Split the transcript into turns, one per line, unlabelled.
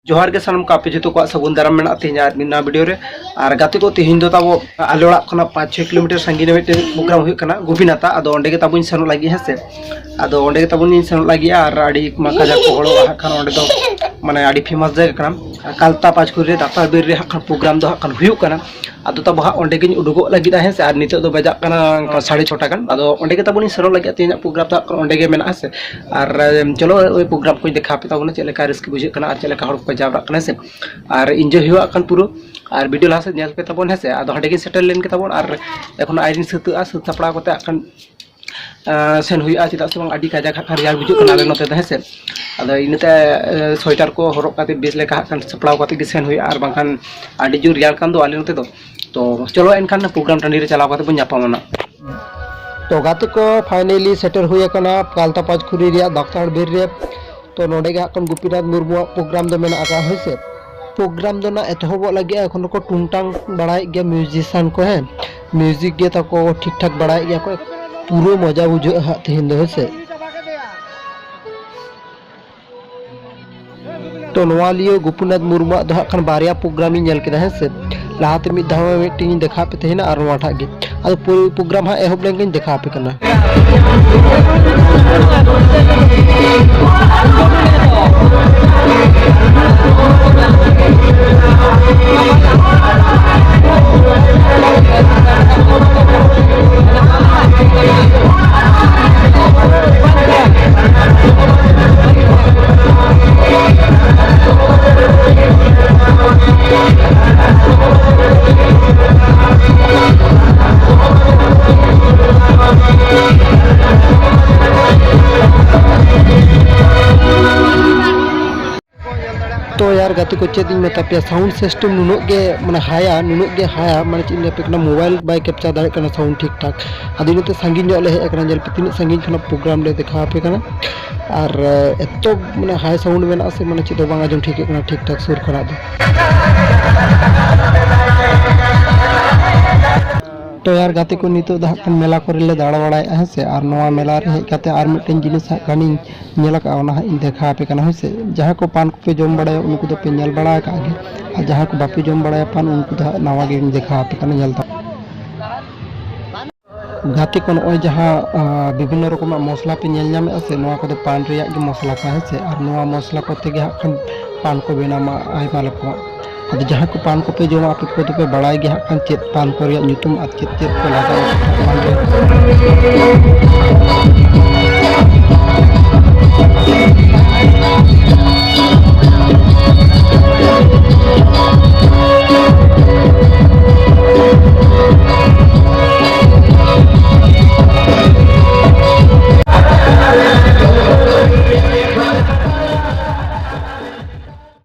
जोहार के सानम कापे जो को सगुन दाराम मेना तेना मिना वीडियो रे और गाते को तेहिन दो ताबो आले ओड़ा खना 5-6 किलोमीटर संगीने में प्रोग्राम हुई कना गोपीनाथा अदो ओंडे के ताबुन सेनो लागी हेसे अदो ओंडे के ताबुन सेनो लागी और आडी माका जा को होड़ो खान ओंडे दो माने आडी फेमस जगह कना कालता पाँचकुरी डाक्टर बीर रे हकन प्रोग्राम दो हकन हुई कना अदो ताबो हा ओंडे के उडुगो लागी दा हेसे और नितो दो बजा कना 6:30 गन अदो ओंडे के ताबुन सेनो लागी तेना प्रोग्राम दा ओंडे के मेना हेसे और चलो ओई प्रोग्राम को देखा पे ताबुन चले का रिस्क बुझे कना और चले का हड़ को जावरा कना से और इंजॉय हुआ कन पुरो और वीडियो लासे नेल पे ताबोन हेसे आदो हडे के सेटल लेन के ताबोन और एखन आइरिन सतुआ सत सपड़ा कोते अकन सेन हुआ चिदा से बांग आडी काजा खा रियार बुझु कना ले नते हेसे आदो इनते स्वेटर को हरक काते बेस लेका हकन सपड़ा कोते के सेन हुआ और बांखान आडी जो रियार कान दो आले नते तो चलो एनखान प्रोग्राम टांडी रे चलाव काते बन जापामना तो गाते को फाइनली सेटल हुआ कना कालता पाँचकुरी रिया डाक्टर बीर रे तो नोडे के हकन गोपीनाथ मुर्मू प्रोग्राम दो मेना आका होइसे प्रोग्राम दो ना एतहब लगे एखन को टुंटांग बड़ाई गया म्यूजिशियन को है म्यूजिक गे तको ठीक ठाक बड़ाई गया को पूरा मजा बुझे हा तेहिन दो हेसे तो नवा लियो गोपीनाथ मुर्मू दो हकन बारिया प्रोग्राम इन नेल केदा हेसे लाहाते मिद धाव मिटिंग देखा पे तेहिना और नवाटा गे आदो पूरी प्रोग्राम हा एहब लेंगे देखा पे कना तो यार गाते को चेत इन मता पे साउंड सिस्टम नुनुक के माने हाया माने चिन पे मोबाइल बाय कैप्चर दाड़े कना साउंड ठीक ठाक आदि नते संगीन जो ले एकना जल पे तीन संगीन खना प्रोग्राम ले देखा पे कना और एतो माने हाई साउंड मेना से माने चितो बांगा जम ठीक कना ठीक ठाक सुर खना दो तो यार गाते को नितो हकन मेला करे ले दाड़ा बड़ाय हेसे और नवा मेला रे हेज काते और मिटन जिनिस हकन नेल का ओना इन देखा पे कना हेसे जहां को पान को पे जम बड़ाय उनको तो पे नेल बड़ा का गे और जहां को बापी जम बड़ाय पान उनको तो नवा गे देखा पे कना नेल गाते को नय जहां विभिन्न रकम मसला पे नेल नामे असे नवा को पान रिया गे मसला का हेसे और नवा मसला को ते गे हकन पान को बेनामा आइमा लको अब जहाँ को पान को पे जो आप को तो पे बड़ाई गया हकन चेत पान को रिया न्यूतुम आ चेत को लगा